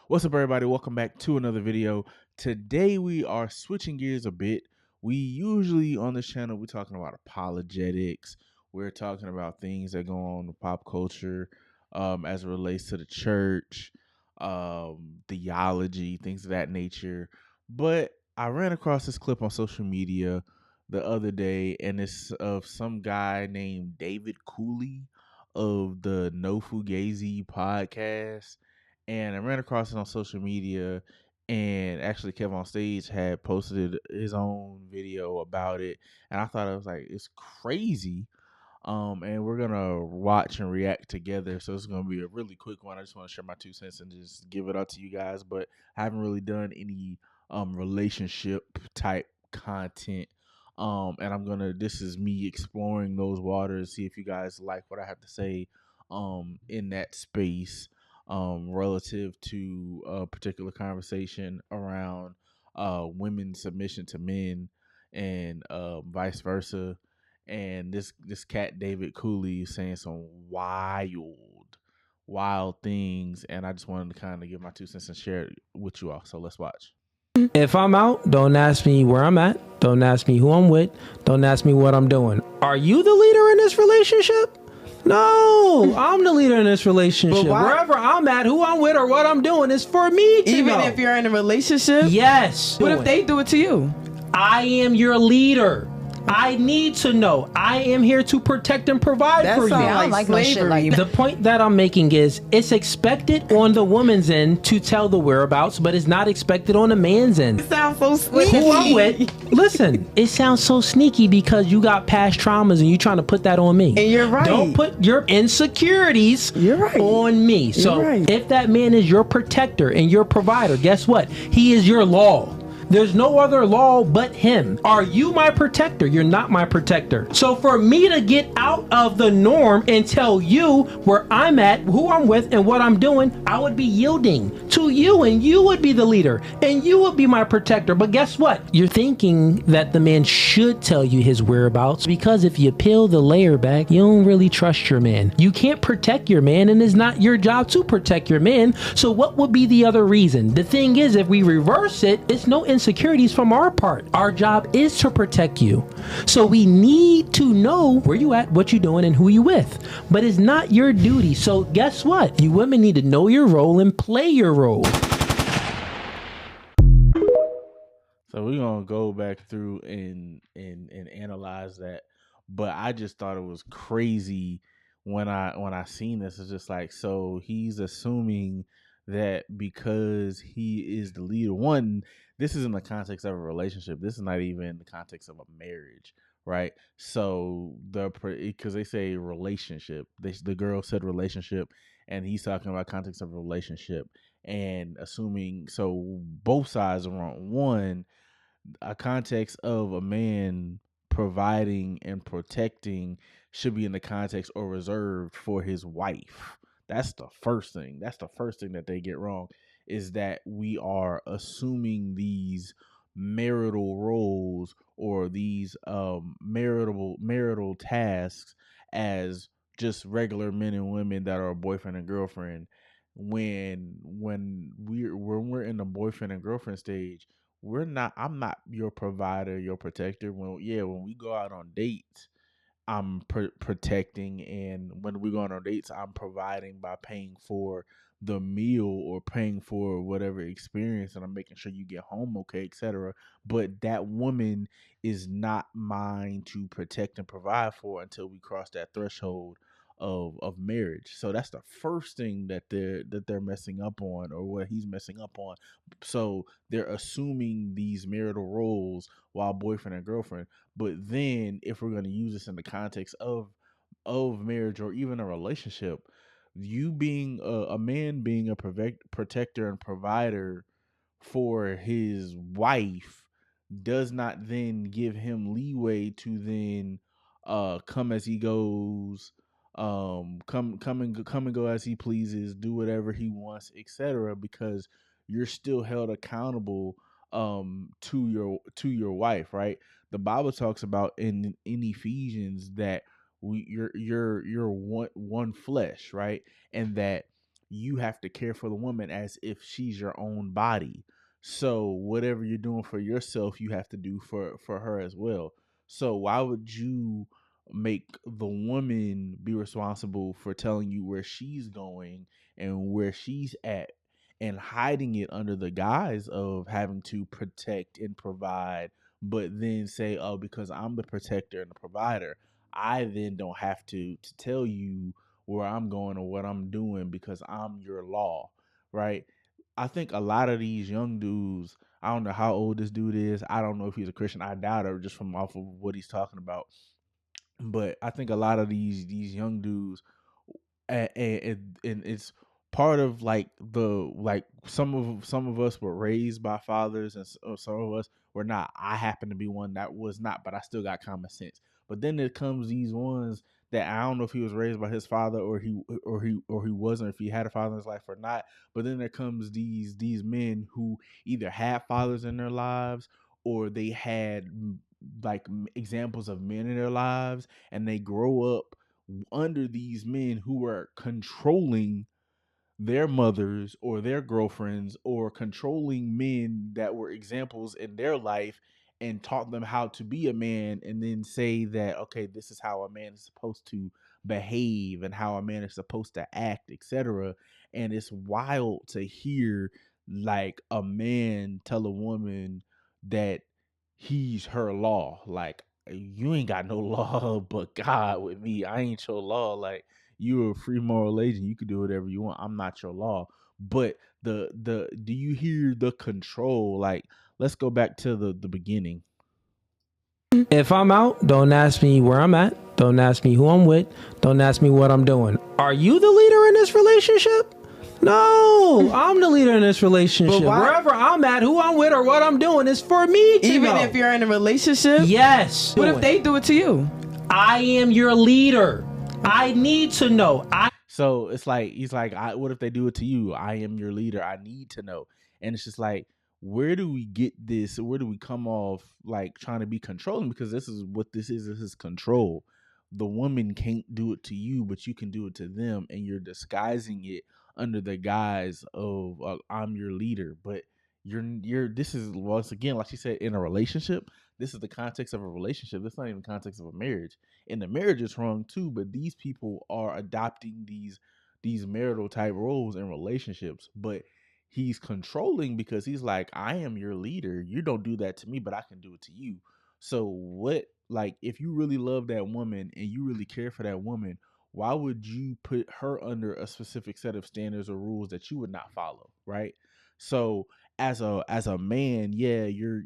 What's up, everybody? Welcome back to another video. Today we are switching gears a bit. We usually on this channel we're talking about apologetics. We're talking about things that go on in pop culture, as it relates to the church, theology, things of that nature. But I ran across this clip on social media the other day, and it's of some guy named David Cooley of the No Fugazee podcast, and I ran across it on social media. And actually, Kevin on Stage had posted his own video about it, and I thought it was like it's crazy. And we're gonna watch and react together. So it's gonna be a really quick one. I just want to share my 2 cents and just give it out to you guys. But I haven't really done any relationship type content. And this is me exploring those waters, see if you guys like what I have to say in that space relative to a particular conversation around women's submission to men and vice versa. And this cat David Cooley is saying some wild things, and I just wanted to kind of give my 2 cents and share it with you all. So let's watch. If I'm out, don't ask me where I'm at. Don't ask me who I'm with. Don't ask me what I'm doing. Are you the leader in this relationship? No, I'm the leader in this relationship. Wherever I'm at, who I'm with, or what I'm doing is for me to Even know. if you're in a relationship? Yes. What if they do it to you? I am your leader. I need to know. I am here to protect and provide for you. I don't like no shit like that. The point that I'm making is it's expected on the woman's end to tell the whereabouts, but it's not expected on the man's end. It sounds so sneaky. Who I'm with, listen, it sounds so sneaky because you got past traumas and you trying to put that on me. And you're right. Don't put your insecurities on me. So if that man is your protector and your provider, guess what? He is your law. There's no other law but him. Are you my protector? You're not my protector. So for me to get out of the norm and tell you where I'm at, who I'm with, and what I'm doing, I would be yielding to you, and you would be the leader, and you would be my protector. But guess what? You're thinking that the man should tell you his whereabouts, because if you peel the layer back, you don't really trust your man. You can't protect your man, and it's not your job to protect your man. So what would be the other reason? The thing is, if we reverse it, it's no insecurities from our part. Our job is to protect you. So we need to know where you at, what you doing, and who you with. But it's not your duty. So guess what? You women need to know your role and play your role. So we're gonna go back through and analyze that. But I just thought it was crazy when I seen this. It's just like, so he's assuming that because he is the leader. One, this is in the context of a relationship. This is not even in the context of a marriage, right? So because they say relationship, the girl said relationship, and he's talking about context of a relationship and assuming. So both sides are wrong. One, a context of a man providing and protecting should be in the context or reserved for his wife. That's the first thing. That's the first thing that they get wrong, is that we are assuming these marital roles or these marital tasks as just regular men and women that are boyfriend and girlfriend. When we're in the boyfriend and girlfriend stage, I'm not your provider, your protector. When we go out on dates, I'm protecting, and when we go on dates, I'm providing by paying for the meal or paying for whatever experience, and I'm making sure you get home okay, etc. But that woman is not mine to protect and provide for until we cross that threshold of marriage. So that's the first thing that they're messing up on, or what he's messing up on. So they're assuming these marital roles while boyfriend and girlfriend. But then if we're going to use this in the context of marriage or even a relationship, you being a man being a protector and provider for his wife does not then give him leeway to then come as he goes, come and go as he pleases, do whatever he wants, etc., because you're still held accountable to your wife, right? The Bible talks about in Ephesians that you're one flesh, right? And that you have to care for the woman as if she's your own body. So whatever you're doing for yourself, you have to do for her as well. So why would you make the woman be responsible for telling you where she's going and where she's at, and hiding it under the guise of having to protect and provide, but then say, oh, because I'm the protector and the provider, I then don't have to tell you where I'm going or what I'm doing because I'm your law, right? I think a lot of these young dudes, I don't know how old this dude is. I don't know if he's a Christian. I doubt it just from off of what he's talking about. But I think a lot of these young dudes, and it's part of like the like some of us were raised by fathers, and some of us were not. I happen to be one that was not, but I still got common sense. But then there comes these ones that I don't know if he was raised by his father or he wasn't, if he had a father in his life or not. But then there comes these men who either had fathers in their lives or they had like examples of men in their lives, and they grow up under these men who are controlling their mothers or their girlfriends or controlling men that were examples in their life and taught them how to be a man, and then say that, okay, this is how a man is supposed to behave and how a man is supposed to act, etc. And it's wild to hear like a man tell a woman that he's her law. Like, you ain't got no law but God with me. I ain't your law. Like, you're a free moral agent. You can do whatever you want. I'm not your law. But the do you hear the control? Like, let's go back to the beginning. If I'm out, don't ask me where I'm at. Don't ask me who I'm with. Don't ask me what I'm doing. Are you the leader in this relationship? No, I'm the leader in this relationship. Wherever I'm at, who I'm with, or what I'm doing is for me to Even know. if you're in a relationship? Yes. What if they do it to you? I am your leader. I need to know. So it's like he's like, what if they do it to you? I am your leader. I need to know. And it's just like, where do we get this? Where do we come off like trying to be controlling? Because this is what this is. This is control. The woman can't do it to you, but you can do it to them, and you're disguising it under the guise of I'm your leader. But you're. This is once again, like she said, in a relationship. This is the context of a relationship. That's not even the context of a marriage. And the marriage is wrong too, but these people are adopting these marital type roles in relationships. But he's controlling because he's like, I am your leader. You don't do that to me, but I can do it to you. So what, like, if you really love that woman and you really care for that woman, why would you put her under a specific set of standards or rules that you would not follow, right? So as a man, yeah, you're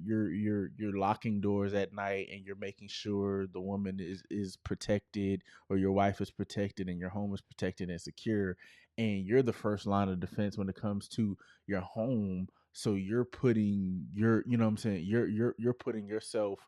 locking doors at night and you're making sure the woman is protected, or your wife is protected and your home is protected and secure, and you're the first line of defense when it comes to your home. So you're putting your, you know what I'm saying, you're putting yourself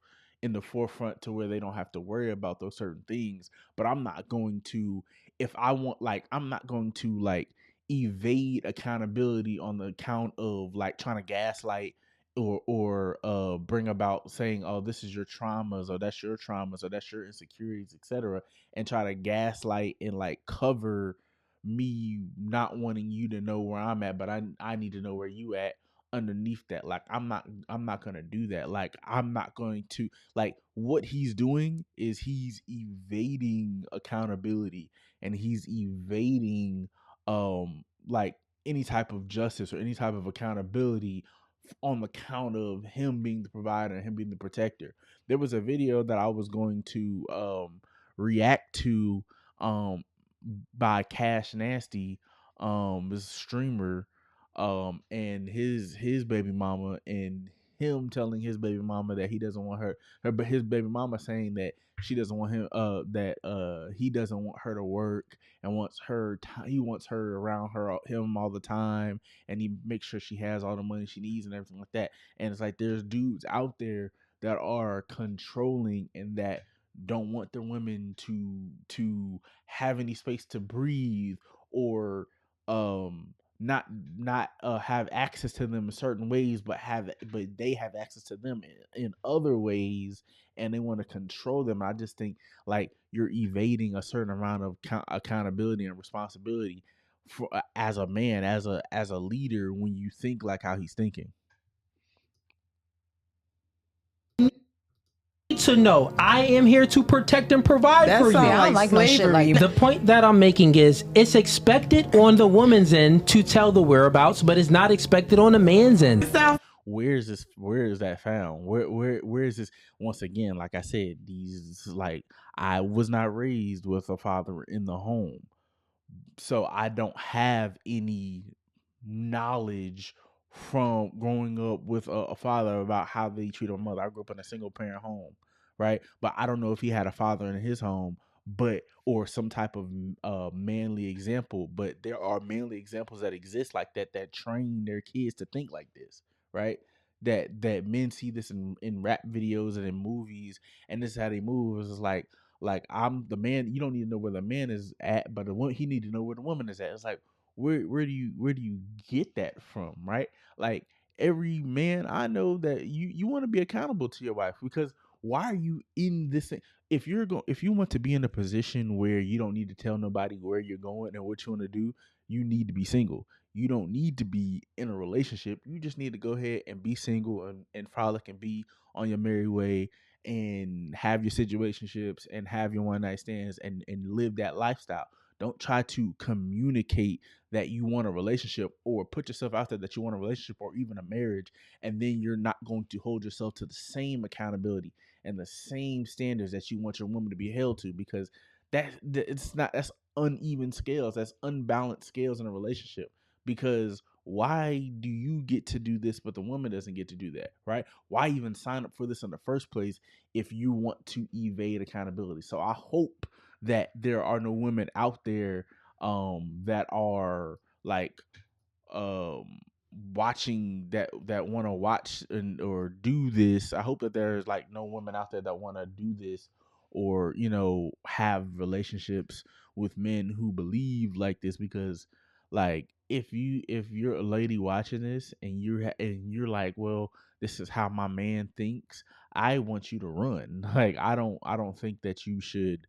in the forefront to where they don't have to worry about those certain things. But I'm not going to, if I want, like, I'm not going to like evade accountability on the account of like trying to gaslight or bring about saying, oh, this is your traumas, or that's your traumas, or that's your insecurities, etc., and try to gaslight and like cover me not wanting you to know where I'm at, but I need to know where you at underneath that. Like, I'm not gonna do that. Like, I'm not going to, like, what he's doing is he's evading accountability, and he's evading like any type of justice or any type of accountability on the count of him being the provider and him being the protector. There was a video that I was going to react to um by Cash Nasty, this streamer, and his baby mama, and him telling his baby mama that he doesn't want her, but his baby mama saying that she doesn't want him, that he doesn't want her to work and wants her he wants her around him all the time, and he makes sure she has all the money she needs and everything like that. And it's like, there's dudes out there that are controlling and that don't want their women to have any space to breathe, or not have access to them in certain ways, but they have access to them in other ways, and they want to control them. I just think like you're evading a certain amount of accountability and responsibility for as a man, as a leader, when you think like how he's thinking. To know I am here to protect and provide That for you. sound I don't like no shit slavery. like that. The point that I'm making is it's expected on the woman's end to tell the whereabouts, but it's not expected on the man's end. Where is this? Where is that found? Where is this? Once again, like I said, these, like, I was not raised with a father in the home, so I don't have any knowledge from growing up with a father about how they treat a mother. I grew up in a single parent home, right? But I don't know if he had a father in his home, but or some type of manly example. But there are manly examples that exist like that, that train their kids to think like this, right? That men see this in rap videos and in movies, and this is how they move. It's just like, I'm the man. You don't need to know where the man is at, but the woman, he need to know where the woman is at. It's like, where do you get that from, right? Like, every man I know, that you want to be accountable to your wife, because why are you in this thing? If you want to be in a position where you don't need to tell nobody where you're going and what you want to do, you need to be single. You don't need to be in a relationship. You just need to go ahead and be single, and frolic and be on your merry way, and have your situationships and have your one night stands, and live that lifestyle. Don't try to communicate that you want a relationship, or put yourself out there that you want a relationship or even a marriage, and then you're not going to hold yourself to the same accountability and the same standards that you want your woman to be held to, because it's not, that's uneven scales, that's unbalanced scales in a relationship. Because why do you get to do this but the woman doesn't get to do that, right? Why even sign up for this in the first place if you want to evade accountability? So I hope that there are no women out there that are like um watching, that want to watch and or do this. I hope that there's like no women out there that want to do this, or have relationships with men who believe like this. Because, like, if you're a lady watching this, and you're like, well, this is how my man thinks, I want you to run. Like, I don't think that you should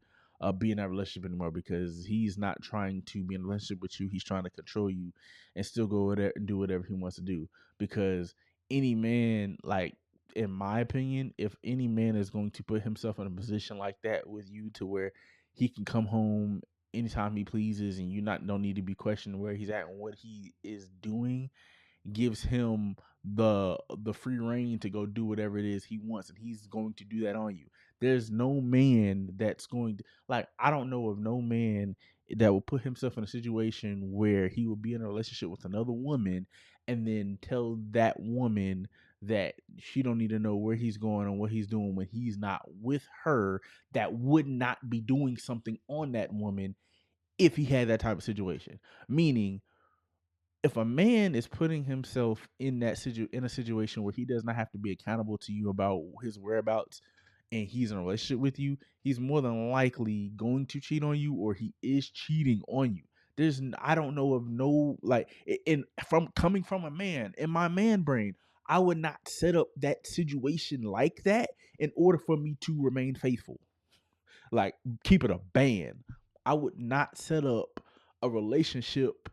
be in that relationship anymore, because he's not trying to be in a relationship with you. He's trying to control you and still go over there and do whatever he wants to do. Because any man, like, in my opinion, if any man is going to put himself in a position like that with you, to where he can come home anytime he pleases, and you not don't need to be questioning where he's at and what he is doing, gives him the free reign to go do whatever it is he wants, and he's going to do that on you. There's no man that's going to, like, I don't know of no man that will put himself in a situation where he will be in a relationship with another woman, and then tell that woman that she don't need to know where he's going and what he's doing when he's not with her, that would not be doing something on that woman if he had that type of situation. Meaning, if a man is putting himself in in a situation where he does not have to be accountable to you about his whereabouts, and he's in a relationship with you, he's more than likely going to cheat on you, or he is cheating on you. I don't know of no, like, in from coming from a man, in my man brain, I would not set up that situation like that in order for me to remain faithful. Like, keep it a band. I would not set up a relationship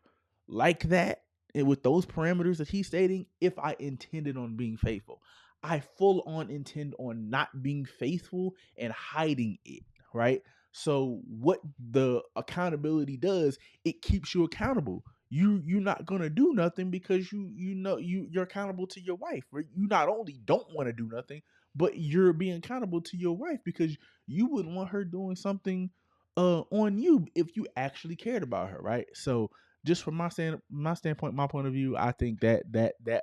like that, and with those parameters that he's stating, if I intended on being faithful. I full on intend on not being faithful and hiding it, right? So what the accountability does, it keeps you accountable. You're not gonna do nothing, because you're accountable to your wife. Right? You not only don't want to do nothing, but you're being accountable to your wife, because you wouldn't want her doing something on you if you actually cared about her, right? So, just from my standpoint, my point of view, I think that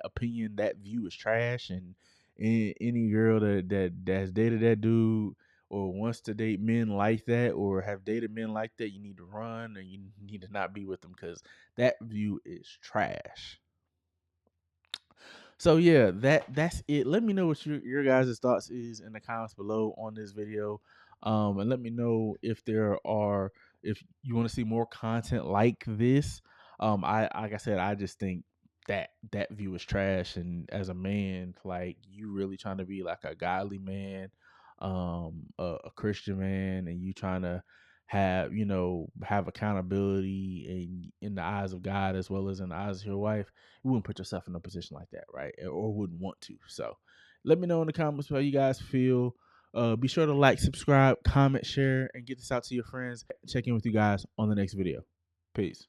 opinion, that view is trash. And any girl that's dated that dude, or wants to date men like that, or have dated men like that, you need to run, or you need to not be with them, because that view is trash. So yeah, that's it. Let me know what your guys' thoughts is in the comments below on this video. And let me know if you want to see more content like this. I like I said, I just think that view is trash. And as a man, like, you really trying to be like a godly man, a Christian man, and you trying to have, have accountability in the eyes of God as well as in the eyes of your wife, you wouldn't put yourself in a position like that, right? Or wouldn't want to. So let me know in the comments how you guys feel. Be sure to like, subscribe, comment, share, and get this out to your friends. Check in with you guys on the next video. Peace.